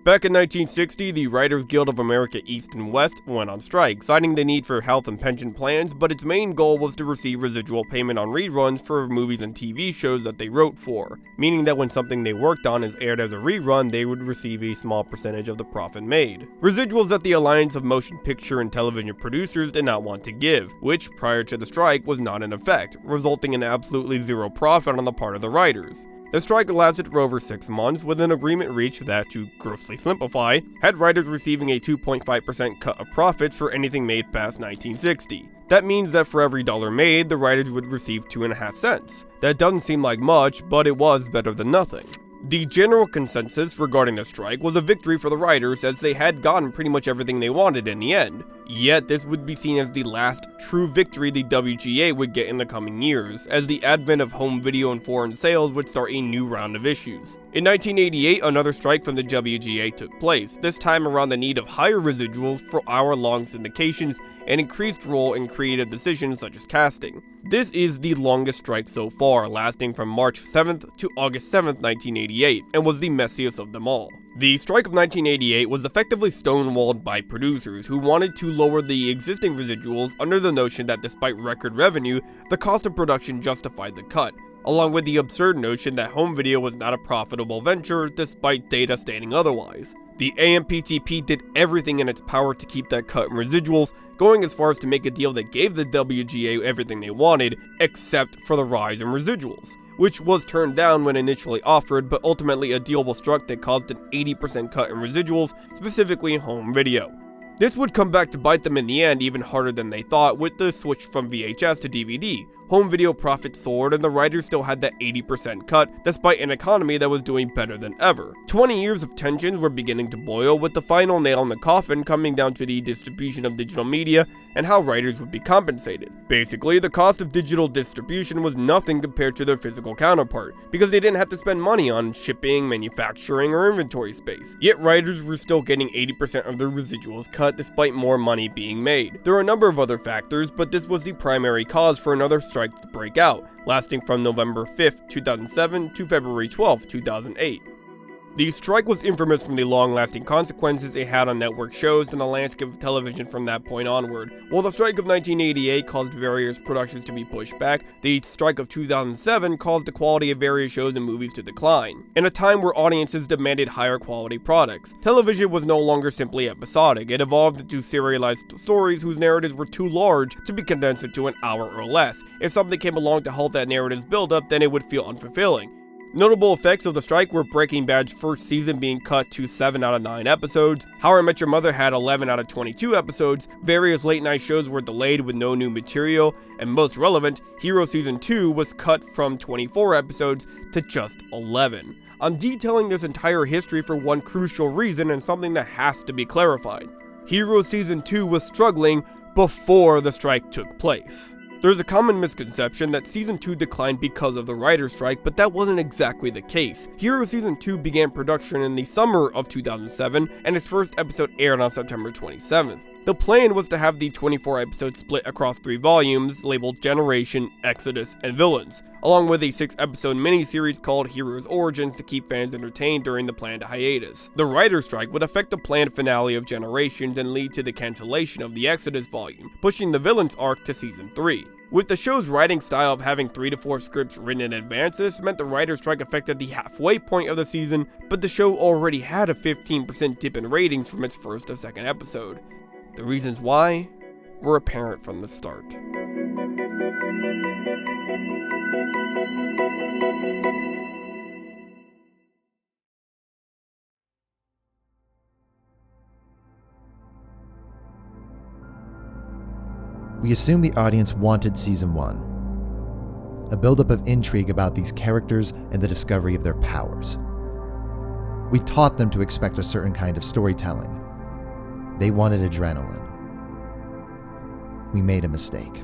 Back in 1960, the Writers Guild of America East and West went on strike, citing the need for health and pension plans, but its main goal was to receive residual payment on reruns for movies and TV shows that they wrote for, meaning that when something they worked on is aired as a rerun, they would receive a small percentage of the profit made. Residuals that the Alliance of Motion Picture and Television Producers did not want to give, which, prior to the strike, was not in effect, resulting in absolutely zero profit on the part of the writers. The strike lasted for over 6 months, with an agreement reached that, to grossly simplify, had writers receiving a 2.5% cut of profits for anything made past 1960. That means that for every dollar made, the writers would receive 2.5 cents. That doesn't seem like much, but it was better than nothing. The general consensus regarding the strike was a victory for the writers, as they had gotten pretty much everything they wanted in the end. Yet this would be seen as the last true victory the WGA would get in the coming years, as the advent of home video and foreign sales would start a new round of issues. In 1988, another strike from the WGA took place, this time around the need of higher residuals for hour-long syndications and increased role in creative decisions such as casting. This is the longest strike so far, lasting from March 7th to August 7th, 1988, and was the messiest of them all. The strike of 1988 was effectively stonewalled by producers who wanted to lower the existing residuals under the notion that despite record revenue, the cost of production justified the cut, along with the absurd notion that home video was not a profitable venture despite data stating otherwise. The AMPTP did everything in its power to keep that cut in residuals, going as far as to make a deal that gave the WGA everything they wanted, except for the rise in residuals, which was turned down when initially offered, but ultimately a deal was struck that caused an 80% cut in residuals, specifically home video. This would come back to bite them in the end even harder than they thought with the switch from VHS to DVD. Home video profits soared and the writers still had that 80% cut, despite an economy that was doing better than ever. 20 years of tensions were beginning to boil, with the final nail in the coffin coming down to the distribution of digital media and how writers would be compensated. Basically, the cost of digital distribution was nothing compared to their physical counterpart, because they didn't have to spend money on shipping, manufacturing, or inventory space. Yet writers were still getting 80% of their residuals cut despite more money being made. There are a number of other factors, but this was the primary cause for another strike to break out, lasting from November 5th, 2007 to February 12th, 2008. The strike was infamous from the long-lasting consequences it had on network shows and the landscape of television from that point onward. While the strike of 1988 caused various productions to be pushed back, the strike of 2007 caused the quality of various shows and movies to decline. In a time where audiences demanded higher quality products, television was no longer simply episodic. It evolved into serialized stories whose narratives were too large to be condensed into an hour or less. If something came along to halt that narrative's build-up, then it would feel unfulfilling. Notable effects of the strike were Breaking Bad's first season being cut to 7 out of 9 episodes, How I Met Your Mother had 11 out of 22 episodes, various late-night shows were delayed with no new material, and most relevant, Hero Season 2 was cut from 24 episodes to just 11. I'm detailing this entire history for one crucial reason and something that has to be clarified. Hero Season 2 was struggling before the strike took place. There's a common misconception that Season 2 declined because of the writer's strike, but that wasn't exactly the case. Hero Season 2 began production in the summer of 2007, and its first episode aired on September 27th. The plan was to have the 24 episodes split across 3 volumes, labeled Generation, Exodus, and Villains, along with a 6-episode miniseries called Heroes Origins to keep fans entertained during the planned hiatus. The writer's strike would affect the planned finale of Generations and lead to the cancellation of the Exodus volume, pushing the Villains arc to Season 3. With the show's writing style of having 3 to 4 scripts written in advance, this meant the writer's strike affected the halfway point of the season, but the show already had a 15% dip in ratings from its first to second episode. The reasons why were apparent from the start. We assumed the audience wanted Season 1, a buildup of intrigue about these characters and the discovery of their powers. We taught them to expect a certain kind of storytelling. They wanted adrenaline. We made a mistake.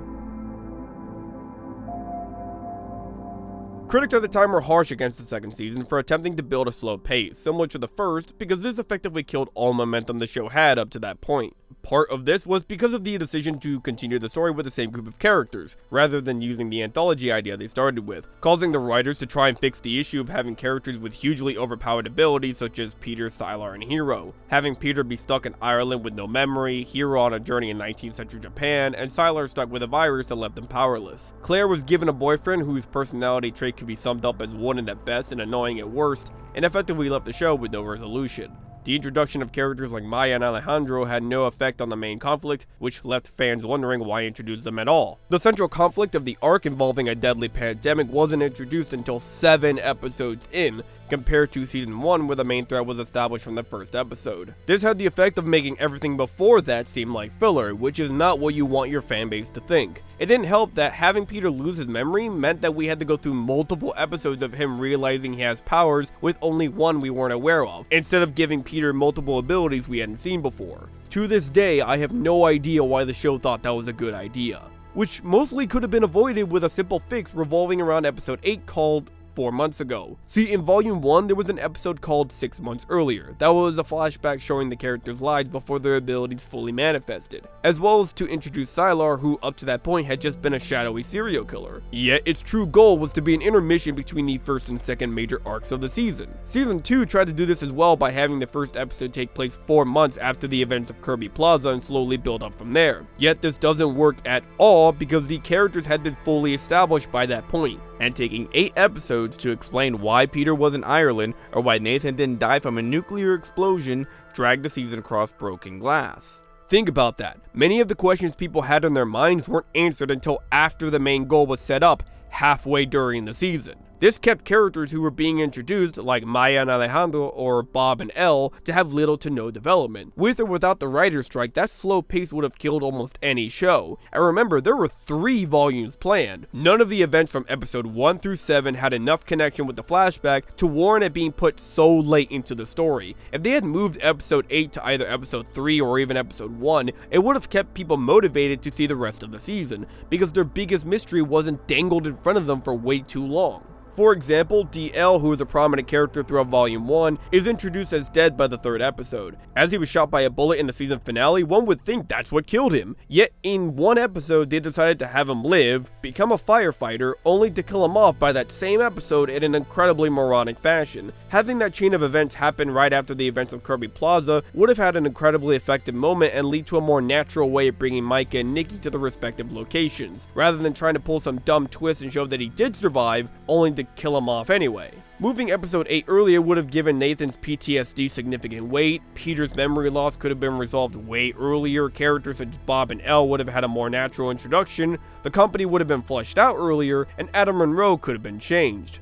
Critics at the time were harsh against the second season for attempting to build a slow pace, similar to the first, because this effectively killed all momentum the show had up to that point. Part of this was because of the decision to continue the story with the same group of characters, rather than using the anthology idea they started with, causing the writers to try and fix the issue of having characters with hugely overpowered abilities such as Peter, Sylar, and Hero. Having Peter be stuck in Ireland with no memory, Hero on a journey in 19th century Japan, and Sylar stuck with a virus that left them powerless. Claire was given a boyfriend whose personality trait could be summed up as wooden at best and annoying at worst, and effectively left the show with no resolution. The introduction of characters like Maya and Alejandro had no effect on the main conflict, which left fans wondering why introduce them at all. The central conflict of the arc involving a deadly pandemic wasn't introduced until 7 episodes in, compared to season 1 where the main threat was established from the first episode. This had the effect of making everything before that seem like filler, which is not what you want your fanbase to think. It didn't help that having Peter lose his memory meant that we had to go through multiple episodes of him realizing he has powers with only one we weren't aware of, instead of giving Peter multiple abilities we hadn't seen before. To this day, I have no idea why the show thought that was a good idea, which mostly could have been avoided with a simple fix revolving around episode 8 called 4 months ago. See, in volume 1 there was an episode called 6 months earlier. That was a flashback showing the characters' lives before their abilities fully manifested, as well as to introduce Sylar, who up to that point had just been a shadowy serial killer. Yet its true goal was to be an intermission between the first and second major arcs of the season. Season 2 tried to do this as well by having the first episode take place 4 months after the events of Kirby Plaza and slowly build up from there. Yet this doesn't work at all because the characters had been fully established by that point, and taking 8 episodes to explain why Peter was in Ireland or why Nathan didn't die from a nuclear explosion dragged the season across broken glass. Think about that. Many of the questions people had in their minds weren't answered until after the main goal was set up, halfway during the season. This kept characters who were being introduced, like Maya and Alejandro or Bob and Elle, to have little to no development. With or without the writer's strike, that slow pace would have killed almost any show. And remember, there were 3 volumes planned. None of the events from episode 1 through 7 had enough connection with the flashback to warrant it being put so late into the story. If they had moved episode 8 to either episode 3 or even episode 1, it would have kept people motivated to see the rest of the season, because their biggest mystery wasn't dangled in front of them for way too long. For example, DL, who is a prominent character throughout Volume 1, is introduced as dead by the 3rd episode. As he was shot by a bullet in the season finale, one would think that's what killed him. Yet in one episode, they decided to have him live, become a firefighter, only to kill him off by that same episode in an incredibly moronic fashion. Having that chain of events happen right after the events of Kirby Plaza would have had an incredibly effective moment and lead to a more natural way of bringing Micah and Nikki to the respective locations, rather than trying to pull some dumb twist and show that he did survive, only to kill him off anyway. Moving episode 8 earlier would have given Nathan's PTSD significant weight, Peter's memory loss could have been resolved way earlier, characters such as Bob and Elle would have had a more natural introduction, the company would have been fleshed out earlier, and Adam Monroe could have been changed.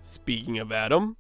Speaking of Adam,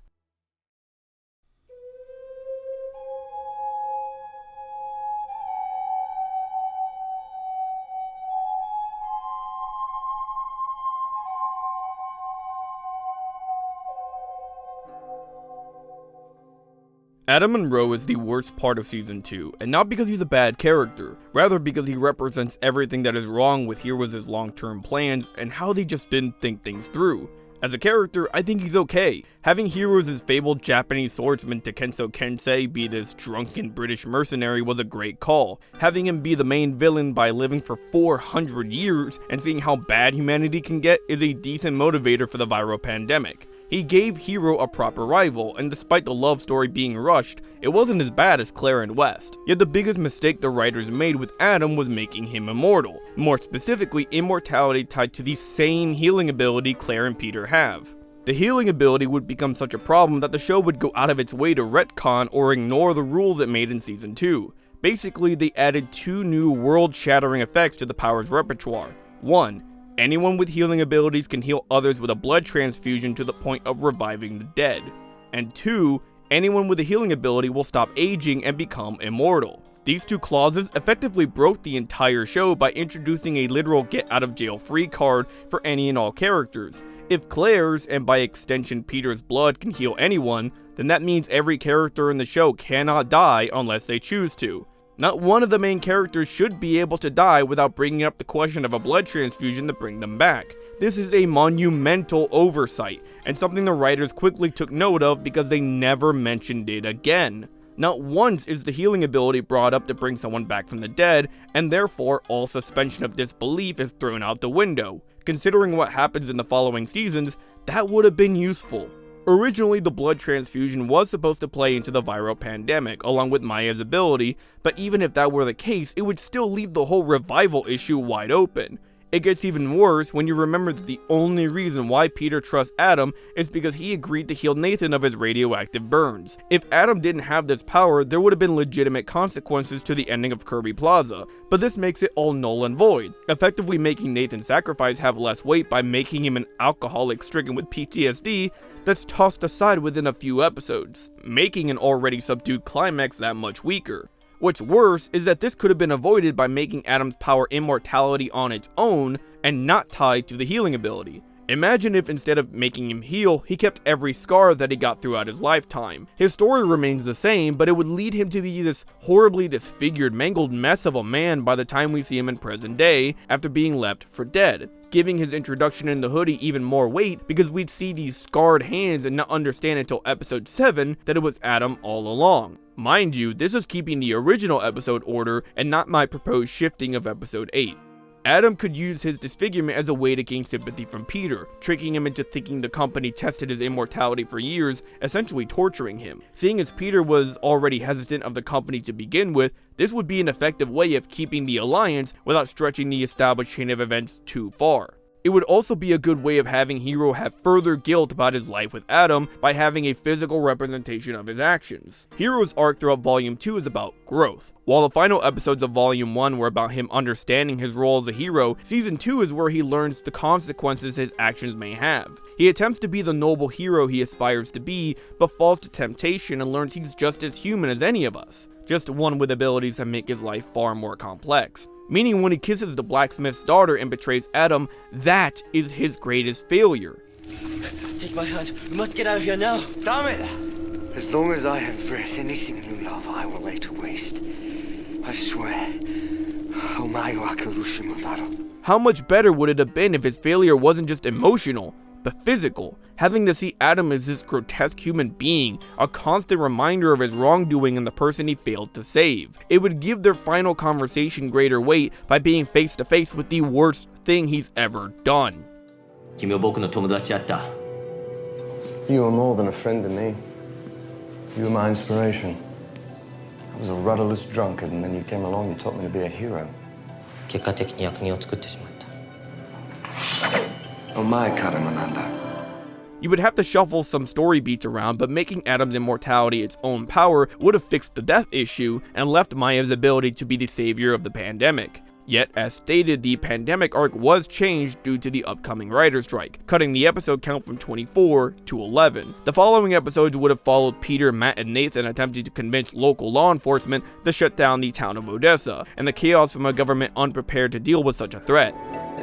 Adam Monroe is the worst part of Season 2, and not because he's a bad character, rather because he represents everything that is wrong with Heroes' long-term plans and how they just didn't think things through. As a character, I think he's okay. Having Heroes' fabled Japanese swordsman Takenso Kensei be this drunken British mercenary was a great call. Having him be the main villain by living for 400 years and seeing how bad humanity can get is a decent motivator for the viral pandemic. He gave Hero a proper rival, and despite the love story being rushed, it wasn't as bad as Claire and West. Yet the biggest mistake the writers made with Adam was making him immortal. More specifically, immortality tied to the same healing ability Claire and Peter have. The healing ability would become such a problem that the show would go out of its way to retcon or ignore the rules it made in Season 2. Basically, they added 2 new world-shattering effects to the power's repertoire. 1. Anyone with healing abilities can heal others with a blood transfusion to the point of reviving the dead. And 2, anyone with a healing ability will stop aging and become immortal. These 2 clauses effectively broke the entire show by introducing a literal get-out-of-jail-free card for any and all characters. If Claire's, and by extension Peter's blood can heal anyone, then that means every character in the show cannot die unless they choose to. Not one of the main characters should be able to die without bringing up the question of a blood transfusion to bring them back. This is a monumental oversight, and something the writers quickly took note of because they never mentioned it again. Not once is the healing ability brought up to bring someone back from the dead, and therefore all suspension of disbelief is thrown out the window. Considering what happens in the following seasons, that would have been useful. Originally, the blood transfusion was supposed to play into the viral pandemic, along with Maya's ability, but even if that were the case, it would still leave the whole revival issue wide open. It gets even worse when you remember that the only reason why Peter trusts Adam is because he agreed to heal Nathan of his radioactive burns. If Adam didn't have this power, there would have been legitimate consequences to the ending of Kirby Plaza, but this makes it all null and void, effectively making Nathan's sacrifice have less weight by making him an alcoholic stricken with PTSD that's tossed aside within a few episodes, making an already subdued climax that much weaker. What's worse is that this could have been avoided by making Adam's power immortality on its own and not tied to the healing ability. Imagine if instead of making him heal, he kept every scar that he got throughout his lifetime. His story remains the same, but it would lead him to be this horribly disfigured, mangled mess of a man by the time we see him in present day, after being left for dead, giving his introduction in the hoodie even more weight because we'd see these scarred hands and not understand until episode 7 that it was Adam all along. Mind you, this is keeping the original episode order and not my proposed shifting of episode 8. Adam could use his disfigurement as a way to gain sympathy from Peter, tricking him into thinking the company tested his immortality for years, essentially torturing him. Seeing as Peter was already hesitant of the company to begin with, this would be an effective way of keeping the alliance without stretching the established chain of events too far. It would also be a good way of having Hiro have further guilt about his life with Adam by having a physical representation of his actions. Hiro's arc throughout Volume 2 is about growth. While the final episodes of Volume 1 were about him understanding his role as a hero, Season 2 is where he learns the consequences his actions may have. He attempts to be the noble hero he aspires to be, but falls to temptation and learns he's just as human as any of us, just one with abilities that make his life far more complex. Meaning when he kisses the blacksmith's daughter and betrays Adam, that is his greatest failure. Take my hand. We must get out of here now. Damn it! As long as I have breath, anything you love, I will lay to waste. I swear. How much better would it have been if his failure wasn't just emotional, but physical? Having to see Adam as this grotesque human being, a constant reminder of his wrongdoing and the person he failed to save. It would give their final conversation greater weight by being face to face with the worst thing he's ever done. You are more than a friend to me. You were my inspiration. I was a rudderless drunkard, and then you came along, you taught me to be a hero. You would have to shuffle some story beats around, but making Adam's immortality its own power would have fixed the death issue and left Maya's ability to be the savior of the pandemic. Yet, as stated, the pandemic arc was changed due to the upcoming writer's strike, cutting the episode count from 24 to 11. The following episodes would have followed Peter, Matt, and Nathan attempting to convince local law enforcement to shut down the town of Odessa, and the chaos from a government unprepared to deal with such a threat.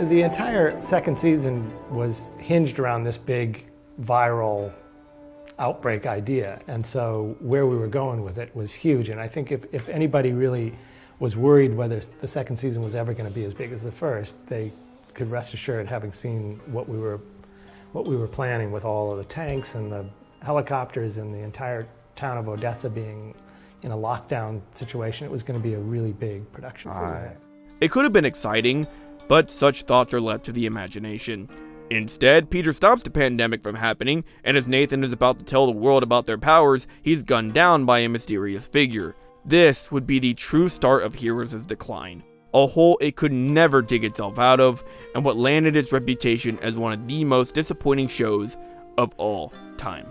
The entire second season was hinged around this big viral outbreak idea, and so where we were going with it was huge. And I think if anybody really was worried whether the second season was ever going to be as big as the first, they could rest assured, having seen what we were planning with all of the tanks and the helicopters and the entire town of Odessa being in a lockdown situation, it was going to be a really big production. It could have been exciting, but such thoughts are left to the imagination. Instead, Peter stops the pandemic from happening, and as Nathan is about to tell the world about their powers, he's gunned down by a mysterious figure. This would be the true start of Heroes' decline, a hole it could never dig itself out of, and what landed its reputation as one of the most disappointing shows of all time.